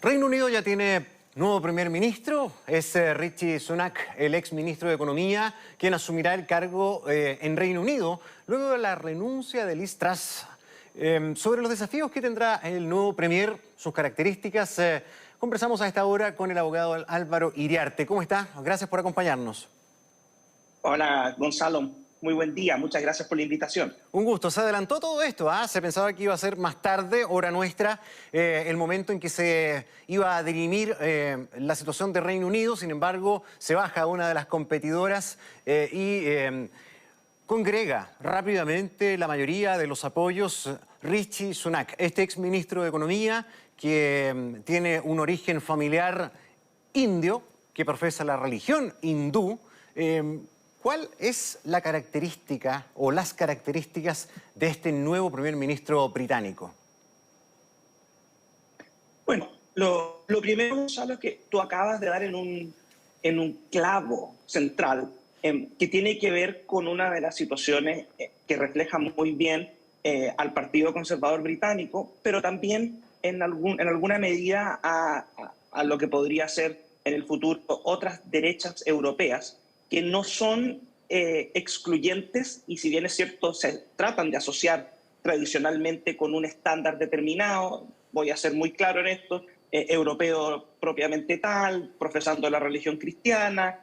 Reino Unido ya tiene nuevo primer ministro, es Rishi Sunak, el ex ministro de Economía, quien asumirá el cargo en Reino Unido luego de la renuncia de Liz Truss. Sobre los desafíos que tendrá el nuevo premier, sus características, conversamos a esta hora con el abogado Álvaro Iriarte. ¿Cómo está? Gracias por acompañarnos. Hola, Gonzalo. Muy buen día. Muchas gracias por la invitación. Un gusto. Se adelantó todo esto, ¿ah? Se pensaba que iba a ser más tarde, hora nuestra, el momento en que se iba a dirimir la situación de Reino Unido. Sin embargo, se baja una de las competidoras y congrega rápidamente la mayoría de los apoyos Rishi Sunak, este ex ministro de Economía que tiene un origen familiar indio, que profesa la religión hindú. ¿Cuál es la característica o las características de este nuevo primer ministro británico? Bueno, lo primero, Gonzalo, es que tú acabas de dar en un clavo central que tiene que ver con una de las situaciones que refleja muy bien al Partido Conservador británico, pero también en alguna medida a lo que podría ser en el futuro otras derechas europeas, que no son excluyentes y, si bien es cierto, se tratan de asociar tradicionalmente con un estándar determinado, voy a ser muy claro en esto, europeo propiamente tal, profesando la religión cristiana.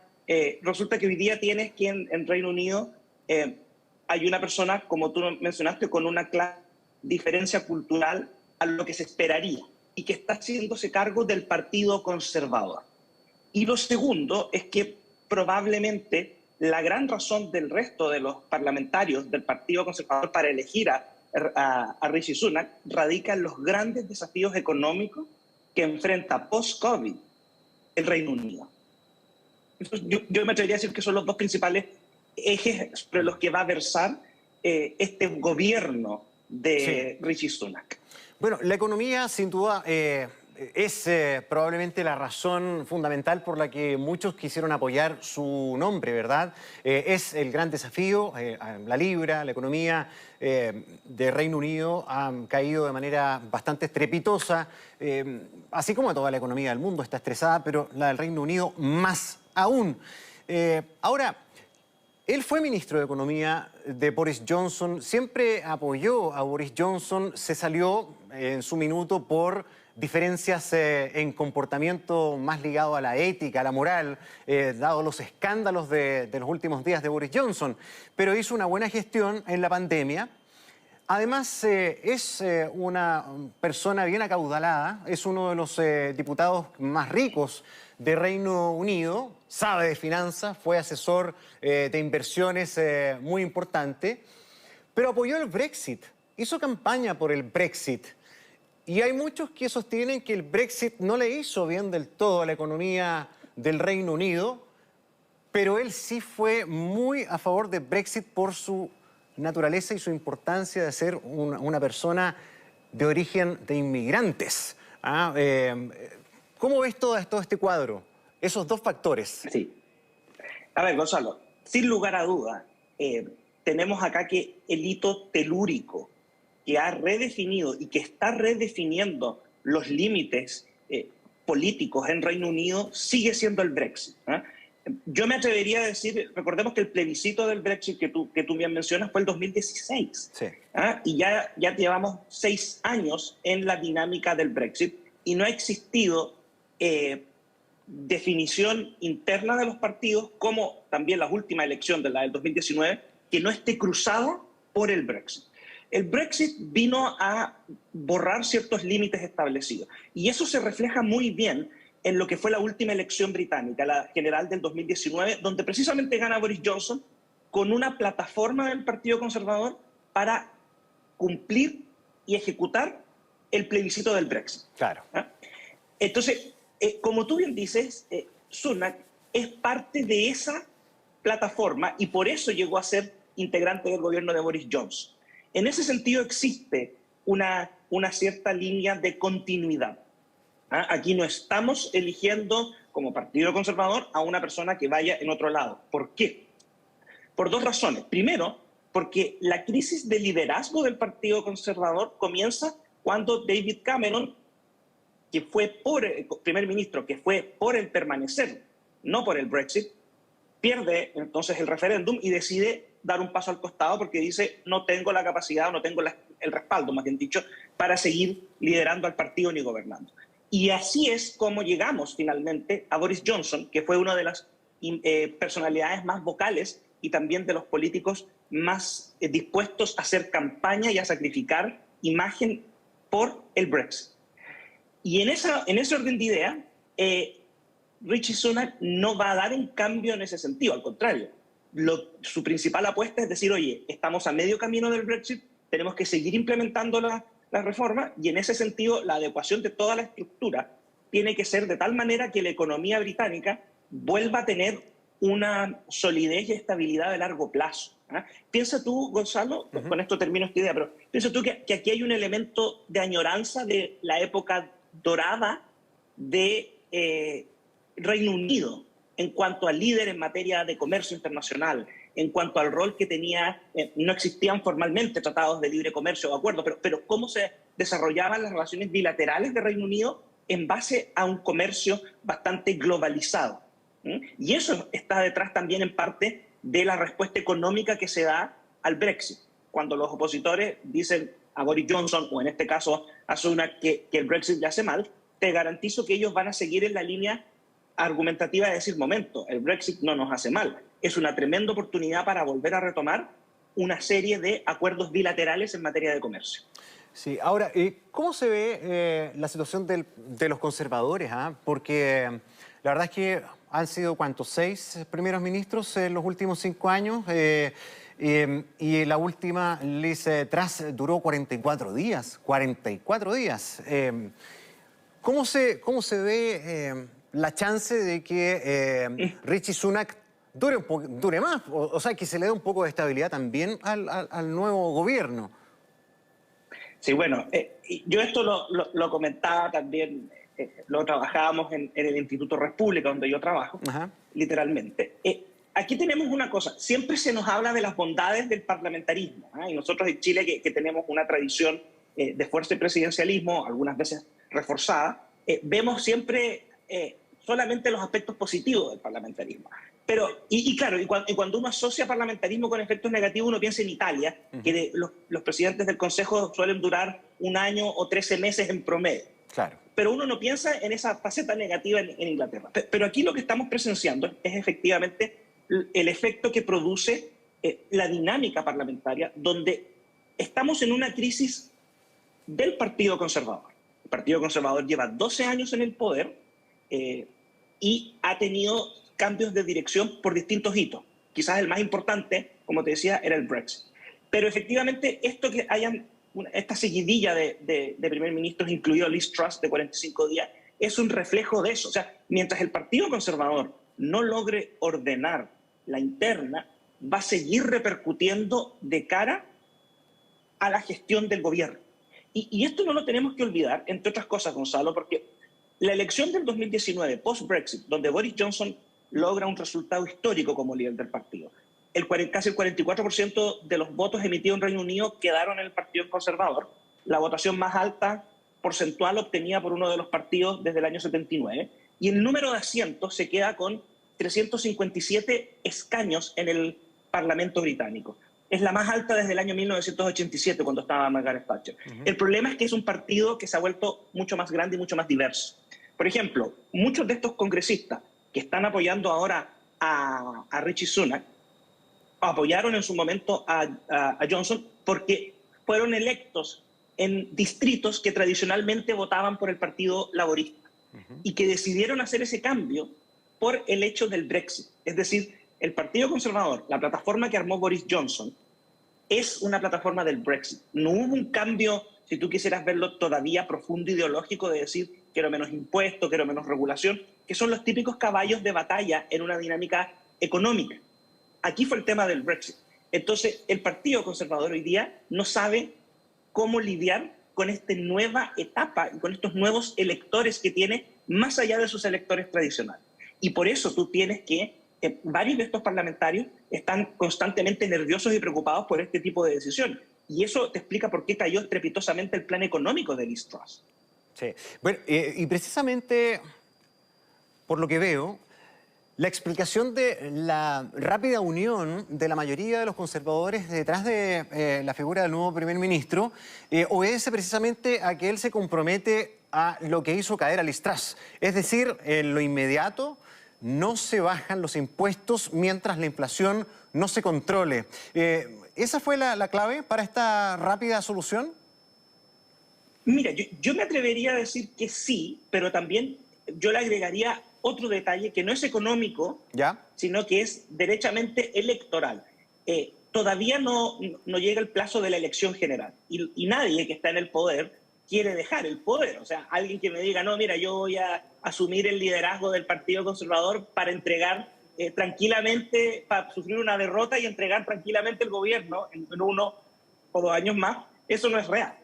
Resulta que hoy día tienes que en Reino Unido hay una persona, como tú mencionaste, con una clara diferencia cultural a lo que se esperaría y que está haciéndose cargo del Partido Conservador. Y lo segundo es que probablemente la gran razón del resto de los parlamentarios del Partido Conservador para elegir a Rishi Sunak radica en los grandes desafíos económicos que enfrenta post-COVID el Reino Unido. Entonces, yo me atrevería a decir que son los dos principales ejes sobre los que va a versar este gobierno de Rishi Sunak. Bueno, la economía sin duda es probablemente la razón fundamental por la que muchos quisieron apoyar su nombre, ¿verdad? Es el gran desafío, la libra, la economía de Reino Unido ha caído de manera bastante estrepitosa, así como toda la economía del mundo está estresada, pero la del Reino Unido más aún. Ahora, él fue ministro de Economía de Boris Johnson, siempre apoyó a Boris Johnson, se salió en su minuto por diferencias en comportamiento más ligado a la ética, a la moral, dado los escándalos de los últimos días de Boris Johnson, pero hizo una buena gestión en la pandemia. Además, es una persona bien acaudalada, es uno de los diputados más ricos de Reino Unido, sabe de finanzas, fue asesor de inversiones muy importante, pero apoyó el Brexit, hizo campaña por el Brexit. Y hay muchos que sostienen que el Brexit no le hizo bien del todo a la economía del Reino Unido, pero él sí fue muy a favor de Brexit por su naturaleza y su importancia de ser una persona de origen de inmigrantes. ¿Cómo ves todo este cuadro? Esos dos factores. Sí. A ver, Gonzalo, sin lugar a duda, tenemos acá que el hito telúrico que ha redefinido y que está redefiniendo los límites políticos en Reino Unido sigue siendo el Brexit. Yo me atrevería a decir, recordemos que el plebiscito del Brexit que tú bien mencionas fue el 2016. Sí. Y ya llevamos 6 años en la dinámica del Brexit y no ha existido definición interna de los partidos, como también la última elección de la del 2019, que no esté cruzada por el Brexit. El Brexit vino a borrar ciertos límites establecidos y eso se refleja muy bien en lo que fue la última elección británica, la general del 2019, donde precisamente gana Boris Johnson con una plataforma del Partido Conservador para cumplir y ejecutar el plebiscito del Brexit. Claro. Entonces, como tú bien dices, Sunak es parte de esa plataforma y por eso llegó a ser integrante del gobierno de Boris Johnson. En ese sentido existe una cierta línea de continuidad. Aquí no estamos eligiendo como Partido Conservador a una persona que vaya en otro lado. ¿Por qué? Por dos razones. Primero, porque la crisis de liderazgo del Partido Conservador comienza cuando David Cameron, que fue por el primer ministro, que fue por el permanecer, no por el Brexit, pierde entonces el referéndum y decide dar un paso al costado porque dice no tengo la capacidad, no tengo el respaldo, más bien dicho, para seguir liderando al partido ni gobernando. Y así es como llegamos finalmente a Boris Johnson, que fue una de las personalidades más vocales y también de los políticos más dispuestos a hacer campaña y a sacrificar imagen por el Brexit. Y en ese orden de idea, Rishi Sunak no va a dar un cambio en ese sentido, al contrario. Su principal apuesta es decir, oye, estamos a medio camino del Brexit, tenemos que seguir implementando la reforma y en ese sentido la adecuación de toda la estructura tiene que ser de tal manera que la economía británica vuelva a tener una solidez y estabilidad de largo plazo. ¿Ah? Piensa tú, Gonzalo, con esto termino esta idea, pero piensa tú que aquí hay un elemento de añoranza de la época dorada de Reino Unido en cuanto al líder en materia de comercio internacional, en cuanto al rol que tenía, no existían formalmente tratados de libre comercio o acuerdos, pero cómo se desarrollaban las relaciones bilaterales de Reino Unido en base a un comercio bastante globalizado. Y eso está detrás también en parte de la respuesta económica que se da al Brexit. Cuando los opositores dicen a Boris Johnson, o en este caso a Sunak, que el Brexit le hace mal, te garantizo que ellos van a seguir en la línea argumentativa de decir, momento, el Brexit no nos hace mal. Es una tremenda oportunidad para volver a retomar una serie de acuerdos bilaterales en materia de comercio. Sí, ahora, ¿cómo se ve la situación de los conservadores? Porque la verdad es que han sido, ¿cuántos? 6 primeros ministros en los últimos 5 años y la última, Liz Truss, duró 44 días. 44 días. ¿Cómo se ve la chance de que Rishi Sunak dure más? O sea, que se le dé un poco de estabilidad también al nuevo gobierno. Sí, bueno, yo esto lo comentaba también, lo trabajábamos en el Instituto República, donde yo trabajo, literalmente. Aquí tenemos una cosa, siempre se nos habla de las bondades del parlamentarismo, y nosotros en Chile, que tenemos una tradición de fuerte presidencialismo, algunas veces reforzada, vemos siempre solamente los aspectos positivos del parlamentarismo. Pero, claro, cuando uno asocia parlamentarismo con efectos negativos, uno piensa en Italia, que los presidentes del Consejo suelen durar 1 año o 13 meses en promedio. Claro. Pero uno no piensa en esa faceta negativa en Inglaterra. Pero aquí lo que estamos presenciando es efectivamente el efecto que produce la dinámica parlamentaria, donde estamos en una crisis del Partido Conservador. El Partido Conservador lleva 12 años en el poder y ha tenido cambios de dirección por distintos hitos. Quizás el más importante, como te decía, era el Brexit. Pero efectivamente, esto que hayan esta seguidilla de primer ministros, incluido Liz Truss de 45 días, es un reflejo de eso. O sea, mientras el Partido Conservador no logre ordenar la interna, va a seguir repercutiendo de cara a la gestión del gobierno. Y esto no lo tenemos que olvidar, entre otras cosas, Gonzalo, porque la elección del 2019, post-Brexit, donde Boris Johnson logra un resultado histórico como líder del partido, casi el 44% de los votos emitidos en Reino Unido quedaron en el Partido Conservador, la votación más alta porcentual obtenida por uno de los partidos desde el año 79, y el número de asientos se queda con 357 escaños en el Parlamento británico. Es la más alta desde el año 1987, cuando estaba Margaret Thatcher. El problema es que es un partido que se ha vuelto mucho más grande y mucho más diverso. Por ejemplo, muchos de estos congresistas que están apoyando ahora a Rishi Sunak, apoyaron en su momento a Johnson porque fueron electos en distritos que tradicionalmente votaban por el Partido Laborista y que decidieron hacer ese cambio por el hecho del Brexit. Es decir, el Partido Conservador, la plataforma que armó Boris Johnson, es una plataforma del Brexit. No hubo un cambio, si tú quisieras verlo todavía profundo ideológico, de decir quiero menos impuestos, quiero menos regulación, que son los típicos caballos de batalla en una dinámica económica. Aquí fue el tema del Brexit. Entonces, el Partido Conservador hoy día no sabe cómo lidiar con esta nueva etapa y con estos nuevos electores que tiene más allá de sus electores tradicionales. Y por eso tú tienes que varios de estos parlamentarios están constantemente nerviosos y preocupados por este tipo de decisiones. Y eso te explica por qué cayó estrepitosamente el plan económico de Liz Truss. Sí. Bueno, y precisamente por lo que veo, la explicación de la rápida unión de la mayoría de los conservadores detrás de la figura del nuevo primer ministro obedece precisamente a que él se compromete a lo que hizo caer a Liz Truss. Es decir, en lo inmediato no se bajan los impuestos mientras la inflación no se controle. ¿Esa fue la clave para esta rápida solución? Mira, yo me atrevería a decir que sí, pero también yo le agregaría otro detalle que no es económico, ¿Ya? sino que es derechamente electoral. Todavía no llega el plazo de la elección general y nadie que está en el poder quiere dejar el poder. O sea, alguien que me diga, no, mira, yo voy a asumir el liderazgo del Partido Conservador para entregar tranquilamente, para sufrir una derrota y entregar tranquilamente el gobierno en 1 o 2 años más, eso no es real.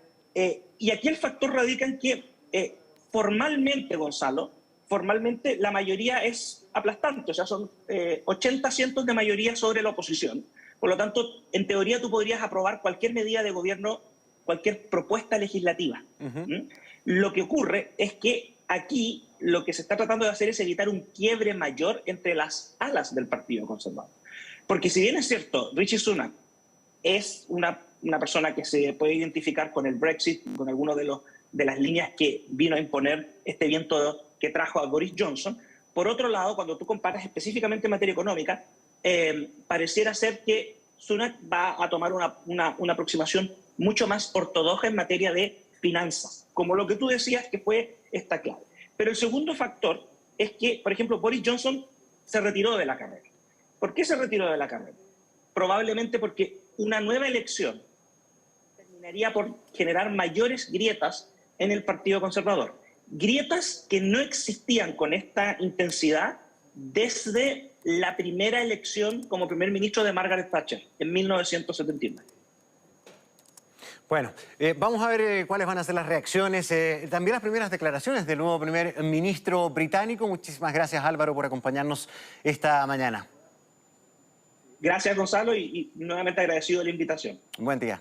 Y aquí el factor radica en que formalmente, Gonzalo, formalmente la mayoría es aplastante, o sea, son 80 asientos de mayoría sobre la oposición. Por lo tanto, en teoría tú podrías aprobar cualquier medida de gobierno, cualquier propuesta legislativa. ¿Mm? Lo que ocurre es que aquí lo que se está tratando de hacer es evitar un quiebre mayor entre las alas del Partido Conservador. Porque si bien es cierto, Rishi Sunak es una persona que se puede identificar con el Brexit, con algunas de las líneas que vino a imponer este viento que trajo a Boris Johnson. Por otro lado, cuando tú comparas específicamente en materia económica, pareciera ser que Sunak va a tomar una aproximación mucho más ortodoxa en materia de finanzas, como lo que tú decías que fue esta clave. Pero el segundo factor es que, por ejemplo, Boris Johnson se retiró de la carrera. ¿Por qué se retiró de la carrera? Probablemente porque una nueva elección terminaría por generar mayores grietas en el Partido Conservador. Grietas que no existían con esta intensidad desde la primera elección como primer ministro de Margaret Thatcher en 1979. Bueno, vamos a ver cuáles van a ser las reacciones, también las primeras declaraciones del nuevo primer ministro británico. Muchísimas gracias, Álvaro, por acompañarnos esta mañana. Gracias, Gonzalo, y nuevamente agradecido de la invitación. Buen día.